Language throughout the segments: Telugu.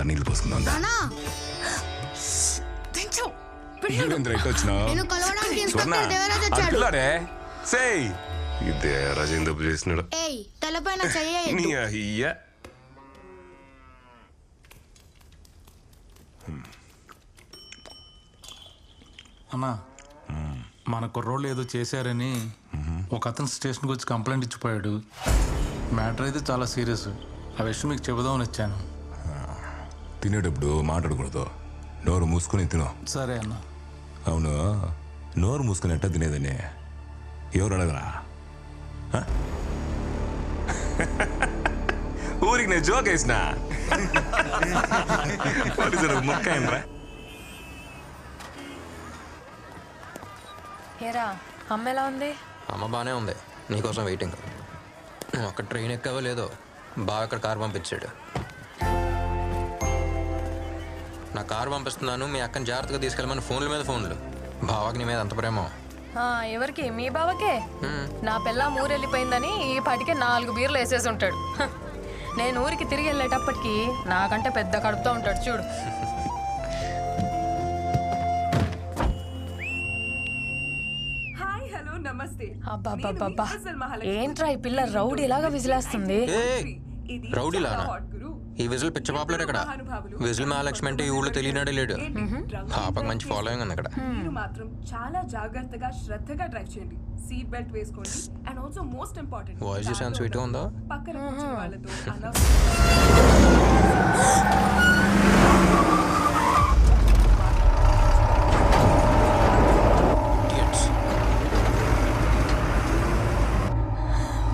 నీళ్ళు పోసుకుందాం. దేవరాజు చేసినాడు అన్నా. మన కుర్రోళ్ళు ఏదో చేశారని ఒక అతను స్టేషన్కి వచ్చి కంప్లైంట్ ఇచ్చిపోయాడు. మ్యాటర్ అయితే చాలా సీరియస్. ఆ విషయం మీకు చెబుదామని వచ్చాను. తినేటప్పుడు మాట్లాడకూడదు, నోరు మూసుకొని తిను. సరే అన్న. అవును, నోరు మూసుకొని ఎట్టా తినేదని ఎవరు అడగరా? ఊరికి నేను జోక్ వేసిన మొక్క ఏంట్రా? ఏరా అమ్మ ఎలా ఉంది? అమ్మ బాగానే ఉంది, నీకోసం వెయిటింగ్. నువ్వు అక్కడ ట్రైన్ ఎక్కావో లేదో, బాగా అక్కడ కారు పంపించాడు. నా కారు పంపిస్తున్నాను, మీ అక్కని జాగ్రత్తగా తీసుకెళ్ళమని ఫోన్ల మీద ఫోన్లు. బావకి నీ మీద అంత ప్రేమ. ఎవరికి? మీ బావకే. నా పిల్ల ఊరెళ్ళిపోయిందని ఈ పాటికే 4 బీర్లు వేసేసి ఉంటాడు. నేను ఊరికి తిరిగి వెళ్ళేటప్పటికి నాకంటే పెద్ద కడుపుతో ఉంటాడు చూడు. అబ్బా, ఏంట్రా ఈ పిల్ల రౌడీ ఎలాగా విజిలేస్తుంది? రౌడీలానా? ఈ విజిల్ పిచ్చ పాపులర్ ఇక్కడ. విజిల్ మహాలక్ష్మి అంటే ఈ ఊళ్ళో తెలియనాడే లేడు. పాపకు మంచి ఫాలోయింగ్ ఉంది అక్కడ. మీరు మాత్రం చాలా జాగ్రత్తగా శ్రద్ధగా డ్రైవ్ చేయండి. సీట్ బెల్ట్ వేసుకోండి. And also most important, voice చూసాను స్వీట్ గా ఉందా? పక్కన కూర్చున్న వాళ్ళతో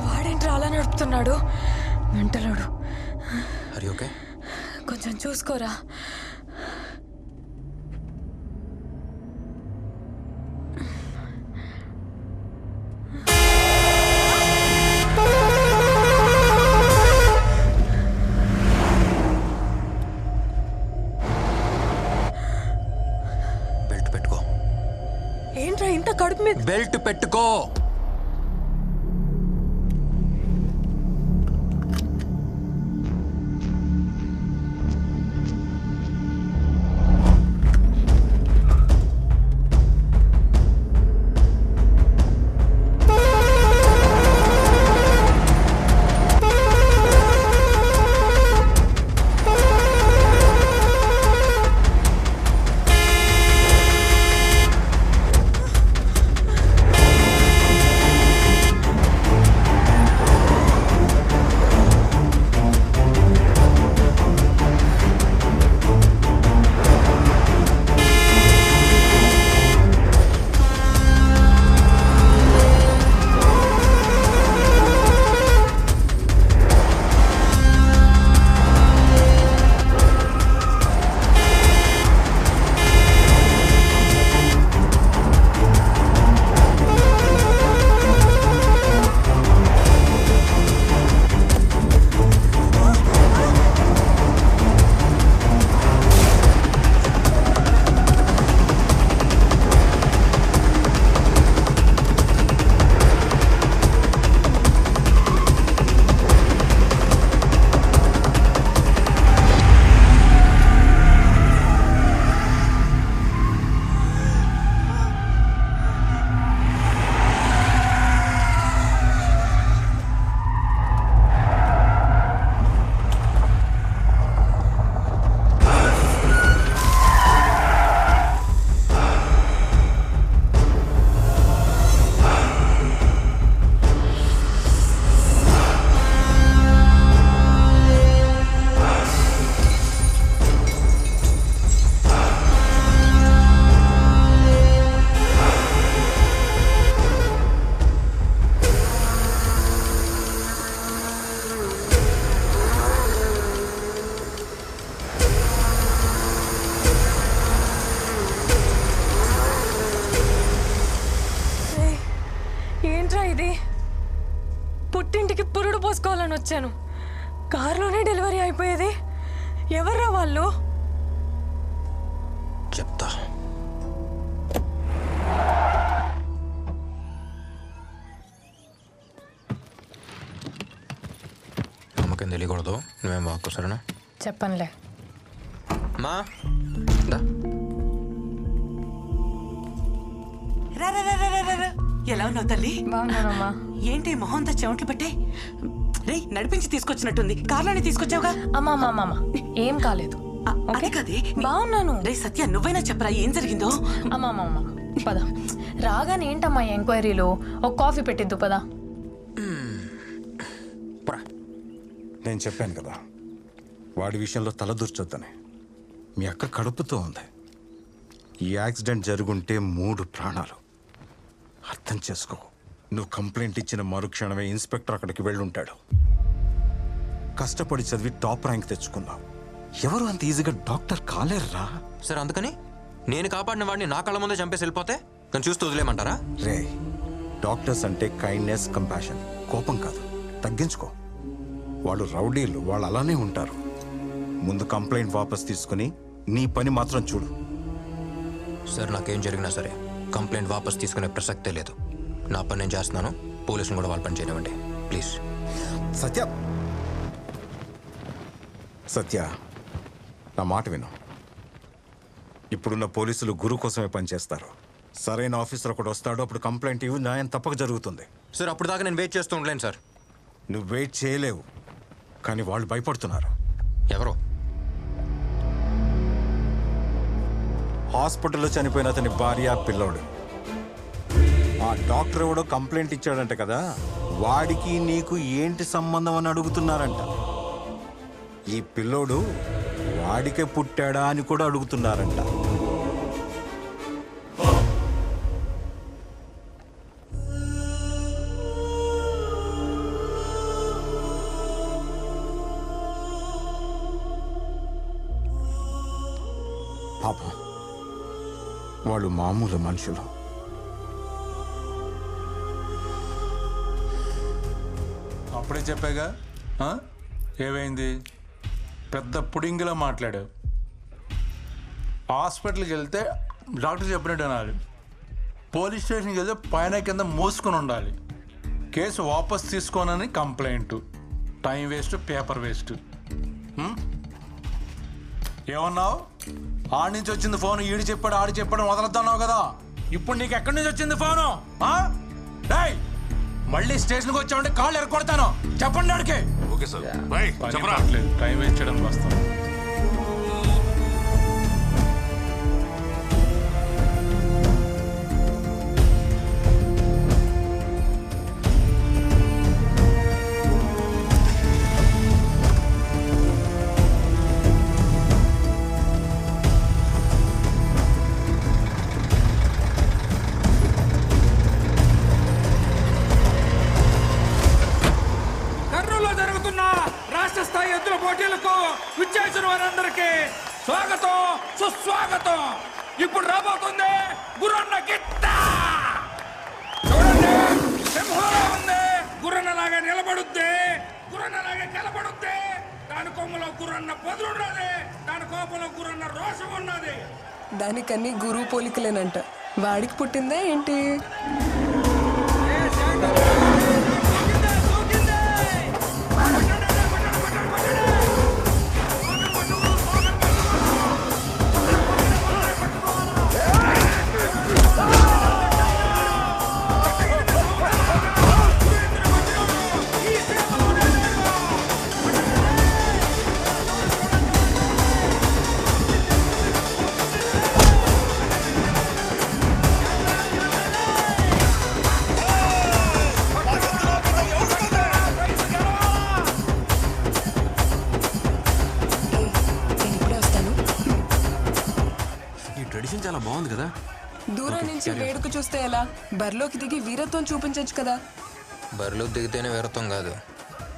వాడేంట్రా అలా నడుపుతున్నాడు? మెంటలోడు. అరే ఓకే, కొంచెం చూసుకోరా. బెల్ట్ పెట్టుకో. ఏంట్రా ఇంత కడుపు మీద? బెల్ట్ పెట్టుకో. పుట్టింటికి పురుడు పోసుకోవాలని వచ్చాను. కారులోనే డెలివరీ అయిపోయేది. ఎవర్రా వాళ్ళు? చెప్తా. అమ్మకేం తెలియకూడదు, నువ్వేం వాక్కు సరేనా? చెప్పనులే. మా దా. రా రా రా రా రా రా. ఎలా ఉన్నావు తల్లి? బాగున్నానమ్మా. ఏంటి మొహంతా చెమట్లు పట్టే? రే నడిపించి తీసుకొచ్చినట్టుంది. కార్లోనే తీసుకొచ్చావుగా? అమ్మా అమ్మా అమ్మా ఏం కాలేదు. అది కదే. బాగున్నాను. రే సత్య నువ్వైనా చెప్పరా ఏం జరిగిందో? అమ్మా అమ్మా అమ్మా పద. రాగానే ఏంటమ్మా ఎంక్వైరీలో ఒక కాఫీ పెట్టిద్దు పద. నేను చెప్పాను కదా వాడి విషయంలో తలదూర్చొద్దని. మీ అక్క కడుపుతో ఉంది. ఈ యాక్సిడెంట్ జరుగుంటే 3 ప్రాణాలు. అర్థం చేసుకో. నువ్వు కంప్లైంట్ ఇచ్చిన మరుక్షణమే ఇన్స్పెక్టర్ అక్కడికి వెళ్ళుంటాడు. కష్టపడి చదివి టాప్ ర్యాంక్ తెచ్చుకున్నావు. ఎవరు అంత ఈజీగా డాక్టర్ కాలేర్రా? సార్ అందుకని నేను కాపాడిన వాడిని నా కళ్ళ ముందే చంపేసి వెళ్ళిపోతే నేను చూస్తూ వదిలేమంటారా? రే డాక్టర్స్ అంటే కైండ్నెస్, కంపాషన్, కోపం కాదు. తగ్గించుకో. వాళ్ళు రౌడీలు, వాళ్ళు అలానే ఉంటారు. ముందు కంప్లైంట్ వాపస్ తీసుకుని నీ పని మాత్రం చూడు. సార్ నాకేం జరిగినా సరే కంప్లైంట్ వాపస్ తీసుకునే ప్రసక్తే లేదు. నా పని నేను చేస్తున్నాను. పోలీసులు కూడా వాళ్ళ పని చేయనివ్వండి ప్లీజ్. సత్య సత్య నా మాట విను. ఇప్పుడున్న పోలీసులు గురు కోసమే పనిచేస్తారు. సరైన ఆఫీసర్ ఒకటి వస్తాడు, అప్పుడు కంప్లైంట్ ఇవ్వు, న్యాయం తప్పక జరుగుతుంది. సార్ అప్పుడు దాకా నేను వెయిట్ చేస్తూ ఉండలేను సార్. నువ్వు వెయిట్ చేయలేవు, కానీ వాళ్ళు భయపడుతున్నారు. ఎవరు? హాస్పిటల్లో చనిపోయిన అతని భార్య, పిల్లోడు. ఆ డాక్టర్ ఎవడో కంప్లైంట్ ఇచ్చాడంట కదా, వాడికి నీకు ఏంటి సంబంధం అని అడుగుతున్నారంట. ఈ పిల్లోడు వాడికే పుట్టాడా అని కూడా అడుగుతున్నారంట. పాపం వాళ్ళు మామూలు మనుషులు. అప్పుడే చెప్పాగా ఏమైంది? పెద్ద పుడింగిలా మాట్లాడావు. హాస్పిటల్కి వెళ్తే డాక్టర్ చెప్పినట్టు అనాలి. పోలీస్ స్టేషన్కి వెళ్తే పైన కింద మూసుకొని ఉండాలి. కేసు వాపస్ తీసుకోనని complaint. Time waste, paper waste. ఏమన్నావు? ఆడి నుంచి వచ్చింది ఫోన్. ఈడు చెప్పాడు, ఆడి చెప్పాడు, వదలొద్దన్నావు కదా. ఇప్పుడు నీకు ఎక్కడి నుంచి వచ్చింది ఫోను? డేయ్ మళ్ళీ స్టేషన్కి వచ్చామంటే కాళ్ళు ఎరగొడతాను. చెప్పండి ఆడికి. Okay sir. బై. చెప్పరా. టైం వేస్ట్ చేయడానికి వస్తాను. విచ్చేసిన వారందరికీ స్వాగతం, సుస్వాగతం. ఇప్పుడు రాబోతుంది గుర్రన్న గిత్త. చూడండి, సింహంలా ఉంది. గుర్రన్నలాగా నిలబడుద్ది, గుర్రన్నలాగా నిలబడుద్ది. దాని కొమ్మలో గుర్రన్న పొదులున్నది, దాని కోపంలో గుర్రన్న రోషం ఉన్నది. దానికన్నీ గురువు పోలికలేనంట. వాడికి పుట్టిందా ఏంటి? చాలా బాగుంది కదా. దూరం నుంచి వేడుక చూస్తే ఎలా? బరిలోకి దిగి వీరత్వం చూపించచ్చు కదా. బరిలో దిగితేనే వీరత్వం కాదు,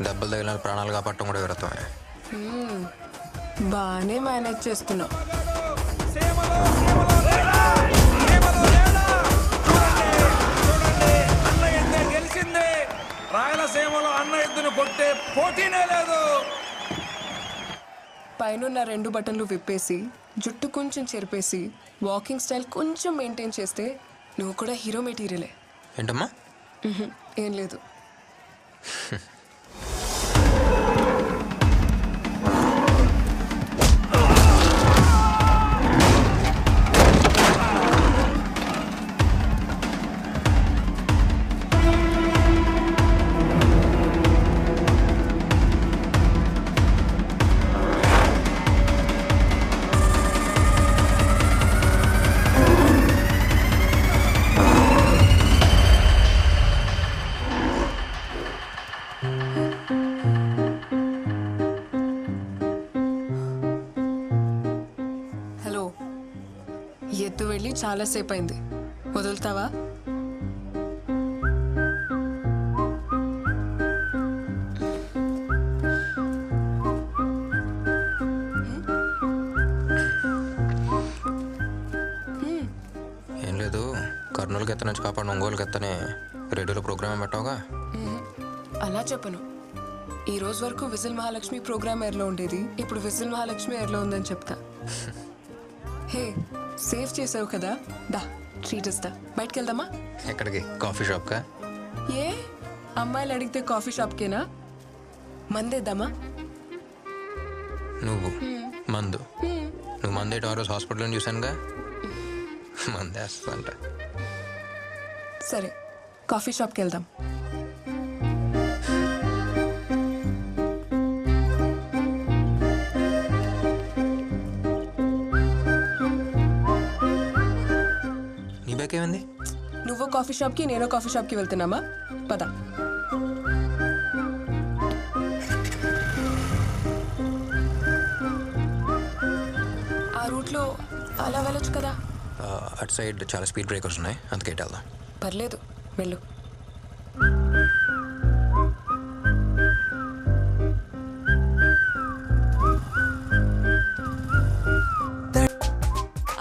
దెబ్బలు తగిలిన ప్రాణాలు కాపాడటం కూడా వీరత్వమే. బాగానే మేనేజ్ చేస్తున్నావు. గెలిచింది. రాయలసీమలో అన్న ఎద్దును కొట్టే పోటీనే లేదు. పైనున్న 2 బటన్లు విప్పేసి, జుట్టు కొంచెం చెరిపేసి, వాకింగ్ స్టైల్ కొంచెం మెయింటైన్ చేస్తే నువ్వు కూడా హీరో మెటీరియలే. ఏంటమ్మా? ఏం లేదు. వెళ్ళి చాలాసేపు అయింది. వదులుతావా? ఏం లేదు, కర్నూలుకి ఎత్త నుంచి కాపాడు ఒంగోలుకి ఎత్తనే రేడియోలో ప్రోగ్రామ్ పెట్టావుగా. అలా చెప్పను. ఈ రోజు వరకు విజిల్ మహాలక్ష్మి ప్రోగ్రామ్ ఎయిర్లో ఉండేది, ఇప్పుడు విజిల్ మహాలక్ష్మి ఎయిర్లో ఉందని చెప్తా. హే, సేవ్ చేసావు కదా, దా ట్రీట్ ఇస్తా. బయటకు వెళ్దామా? ఎక్కడికి? కాఫీ షాప్కా? ఏ అమ్మాయిలు అడిగితే కాఫీ షాప్కేనా? మందేద్దామా? నువ్వు మందు? నువ్వు మందేయటం ఆ రోజు హాస్పిటల్లో చూశానుగా. మందేస్తా. సరే, కాఫీ షాప్కి వెళ్దాం. నీ బ్యాగ్ ఏమైంది? నువ్వు కాఫీ షాప్కి, నేను కాఫీ షాప్కి వెళ్తున్నామా? పద. ఆ రూట్లో అలా వెళ్ళొచ్చు కదా. అటు సైడ్ చాలా స్పీడ్ బ్రేకర్స్ ఉన్నాయి, అందుకే ఇటు వెళ్దాం. పర్లేదు, వెళ్ళు.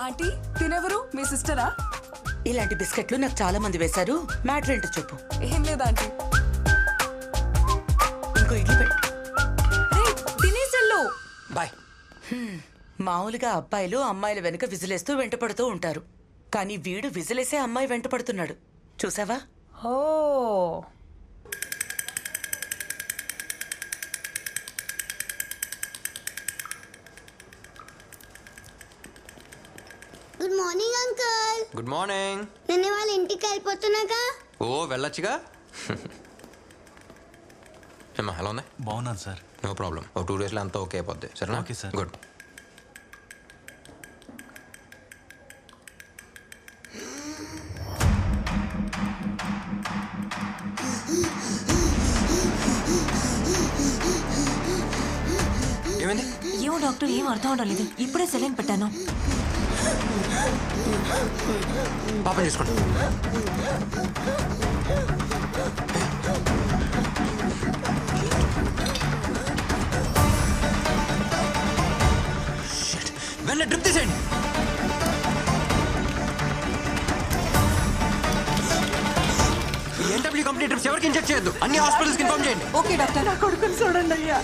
ఆంటీ, తినెవరు? మీ సిస్టరా? ఇలాంటి బిస్కెట్లు నాకు చాలా మంది వేశారు. మ్యాటర్ ఏంటో చెప్పు. ఏం లేదా ఆంటీ. ఇంకో ఇడ్లీ పెట్టు. తినేసెళ్ళు. బాయ్. మామూలుగా అబ్బాయిలు అమ్మాయిల వెనుక విజిలేస్తూ వెంటపడుతూ ఉంటారు, కానీ వీడు విజిలేసే అమ్మాయి వెంట పడుతున్నాడు. చూసావా? ఓ, good morning uncle. Good morning. నేను వాళ్ళ ఇంటికి వెళ్ళిపోతున్నాగా. ఓ వెళ్ళొచ్చుగా. ఏమ్మా ఎలా ఉంది? బాగున్నాను సార్. No problem. ఒక 2 డేస్లో అంతా ఓకే అయిపోద్ది. సరేనా? Okay sir. గుడ్. ఏమైంది? ఏమో డాక్టర్, ఏం అర్థం అవడం లేదు. ఇప్పుడే సెలైన్ పెట్టాను. పాపం చేసుకోండి. వెంటనే డ్రిప్ తీసేయండి. ఎన్డబ్ల్యూ కంపెనీ డ్రిప్స్ ఎవరికి ఇంజెక్ట్ చేయొద్దు. అన్ని హాస్పిటల్స్కి ఇన్ఫార్మ్ చేయండి. Okay doctor. నా కొడుకుని చూడండి అయ్యా,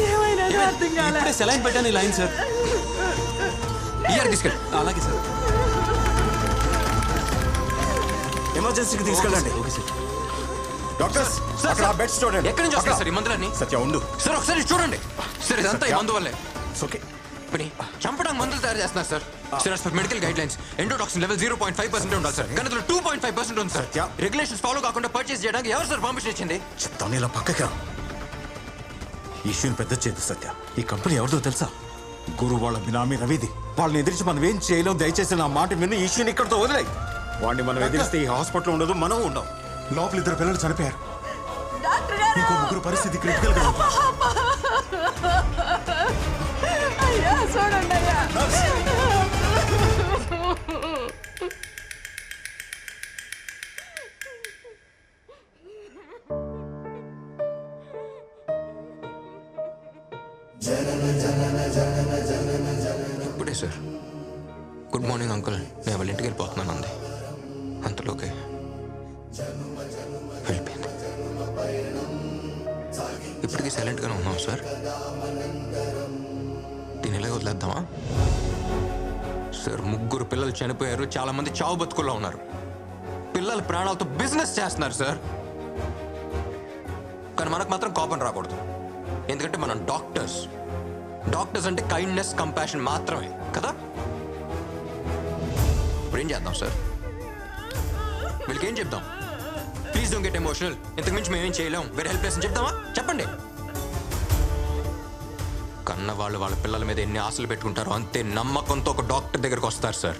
ఏమైనా అర్థం కాలే. ఇప్పుడే సెలైన్ పెట్టాను ఈ లైన్ సార్. ఇయర్ తీసుకెళ్ళి. అలాగే సార్. ఎమర్జెన్సీకి తీసుకెళ్ళండి. Okay sir. డాక్టర్స్, అక్కడ ఆ బెడ్స్ చూడండి. ఎక్కడి నుంచి వస్తారు సార్ ఈ మందులన్నీ? సత్య ఉండు. సార్ ఒకసారి చూడండి. సార్ ఇదంతా ఈ మందు వల్లే. ఓకే. పని చంపడానికి మందులు తయారు చేస్తున్నారు sir. Sir for medical guide lines endotoxin level 0.5% ఉండాలి సార్. కానీ 2.5% ఉంది సార్. రెగ్యులేషన్స్ ఫాలో కాకుండా పర్చేస్ చేయడానికి ఎవరు సార్ పర్మిషన్ ఇచ్చింది? చెప్తాను, ఇలా పక్కకి రా. ఇష్యూని పెద్ద చేయదు సత్య. ఈ కంపెనీ ఎవరిదో తెలుసా? గురు వాళ్ళ బినామీ రవిది. వాళ్ళని ఎదిరించి మనం ఏం చేయలేం. దయచేసి నా మాట విని ఈ ఇష్యూని ఇక్కడితో వదిలేయి. వాడిని మనం ఎదిరిస్తే ఈ హాస్పిటల్ ఉండదు, మనం ఉండం. లోపల 2 పిల్లలు చనిపోయారు. ఇంకో 3 పరిస్థితి క్రిటికల్ గా ఉంది. అయ్యా చూడండి అయ్యా. ఇప్పుడే సార్ గుడ్ మార్నింగ్ అంకుల్, నేను వాళ్ళ ఇంటికి వెళ్ళిపోతున్నాను అంది. అంతలోకే వెళ్ళిపోయింది. ఇప్పటికీ సైలెంట్గానే ఉన్నాం సార్. దీని ఎలాగ వదిలేద్దామా సార్? 3 పిల్లలు చనిపోయారు, చాలా మంది చావు బతుకుల్లో ఉన్నారు. పిల్లల ప్రాణాలతో బిజినెస్ చేస్తున్నారు సార్. కానీ మనకు మాత్రం కోపం రాకూడదు, ఎందుకంటే మనం డాక్టర్స్. డాక్టర్స్ అంటే కైండ్నెస్, కంపాషన్ మాత్రమే కదా. ఇప్పుడు ఏం చేద్దాం సార్? వీళ్ళకి ఏం చెప్దాం? ప్లీజ్ డోంట్ గెట్ ఎమోషనల్, ఇంతకు మించి మేమేం చేయలేం, వెరీ హెల్ప్లెస్ అని చెప్దామా? చెప్పండి. కన్న వాళ్ళు వాళ్ళ పిల్లల మీద ఎన్ని ఆశలు పెట్టుకుంటారో అంతే నమ్మకంతో ఒక డాక్టర్ దగ్గరకు వస్తారు సార్.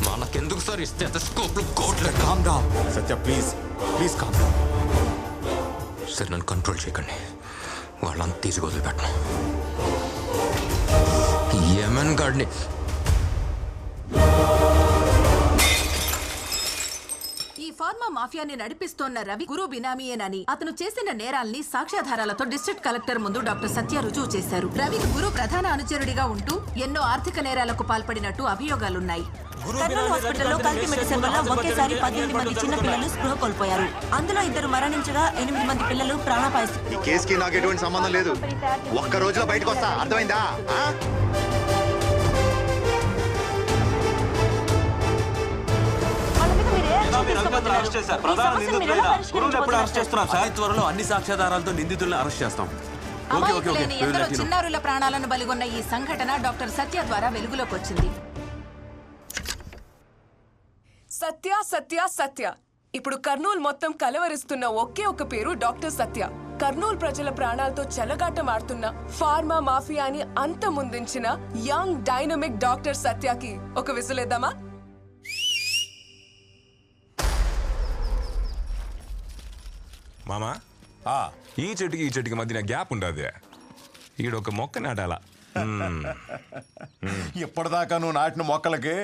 మనకెందుకు సార్ ఈ స్టెథోస్కోప్లు, కోట్లు? Calm down Satya, please please calm down. Sir నన్ను కంట్రోల్ చేయకండి, వాళ్ళంతా తీసి వదిలిపెట్టను. యమన్ గాడిని ఫార్మా మాఫియాని నడిపిస్తోన్న రవి గురు బినామీయేనని అతను చేసిన నేరాల్ని సాక్ష్యాధారాలతో డిస్ట్రిక్ట్ కలెక్టర్ ముందు డాక్టర్ సత్య రుజువు చేశారు. రవి గురు ప్రధాన అనుచరుడిగా ఉంటూ ఎన్నో ఆర్థిక నేరాలకు పాల్పడినట్టు అభియోగాలున్నాయి. కర్నూలు హాస్పిటల్లో కల్తీ మెడిసిన్ వల్ల ఒకేసారి 18 మంది చిన్న పిల్లలు స్పృహ కోల్పోయారు. అందులో 2 మరణించగా 8 మంది పిల్లలు ప్రాణాపాయ ఈ కేసుకి నాకు ఎటువంటి సంబంధం లేదు. ఒక్క రోజులో బయటకు వస్తా, అర్థమైందా? త్వరలో అన్ని సాక్ష్యాధారాలతో నిందితులను అరెస్ట్ చేస్తాం. అమాయకులైన ఎందరో చిన్నారుల ప్రాణాలను బలిగొన్న ఈ సంఘటన డాక్టర్ సత్య ద్వారా వెలుగులోకి వచ్చింది. సత్య సత్య సత్య. ఇప్పుడు కర్నూలు మొత్తం కలవరిస్తున్న ఒకే ఒక పేరు డాక్టర్ సత్య. కర్నూలు ప్రజల ప్రాణాలతో చెలగాటమాడుతున్న ఫార్మా మాఫియాని అంతమొందించిన యంగ్ డైనమిక్ డాక్టర్ సత్యకి ఒక విసులేద్దామా? మామా ఈ చెట్టుకి మధ్యన గ్యాప్ ఉండదు. ఈడొక మొక్క నాటాలా. ఇప్పటిదాకా నువ్వు నాటిన మొక్కలకి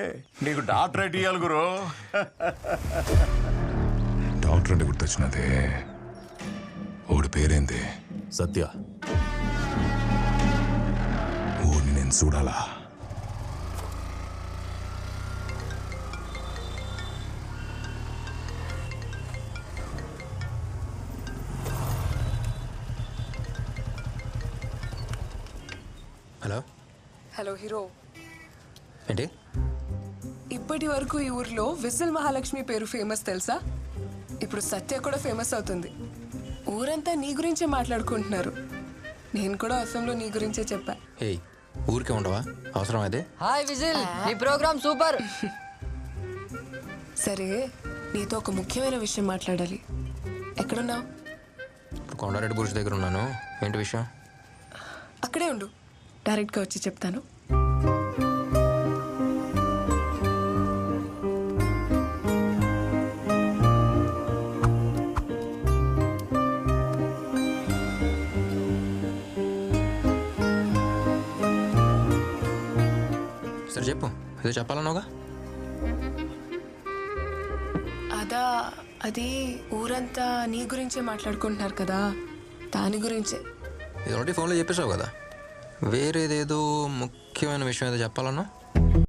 నీకు డాక్టరేట్ ఇయ్యాలి గురు. డాక్టర్ అంటే గుర్తొచ్చినదే. ఓడి పేరేంది? సత్య. ఓడిని నేను చూడాలా. Hello hello hero. ఏంటి? ఇప్పటి వరకు ఈ ఊర్లో విజిల్ మహాలక్ష్మి పేరు ఫేమస్ తెలుసా? ఇప్పుడు సత్య కూడా ఫేమస్ అవుతుంది. ఊరంతా నీ గురించే మాట్లాడుకుంటున్నారు. నేను కూడా అసెంబ్లీలో నీ గురించే చెప్పా. ఏయ్, ఊరికే ఉండవా? అవసరం అదే. హాయ్ విజిల్, నీ ప్రోగ్రామ్ సూపర్. సరే, నీతో ఒక ముఖ్యమైన విషయం మాట్లాడాలి. ఎక్కడున్నావు? ఇప్పుడు కొండారెడ్డి బురుష్ దగ్గర ఉన్నాను. ఏంటి విషయం? అక్కడే ఉండు, డైరెక్ట్గా వచ్చి చెప్తాను. సరే చెప్పు, ఏదో చెప్పాలన్నావుగా. అది ఊరంతా నీ గురించే మాట్లాడుకుంటున్నారు కదా, దాని గురించే. ఇది ఒకటి ఫోన్లో చెప్పేసావు కదా. వేరేదేదో ముఖ్యమైన విషయం ఏదో చెప్పాలన్నా.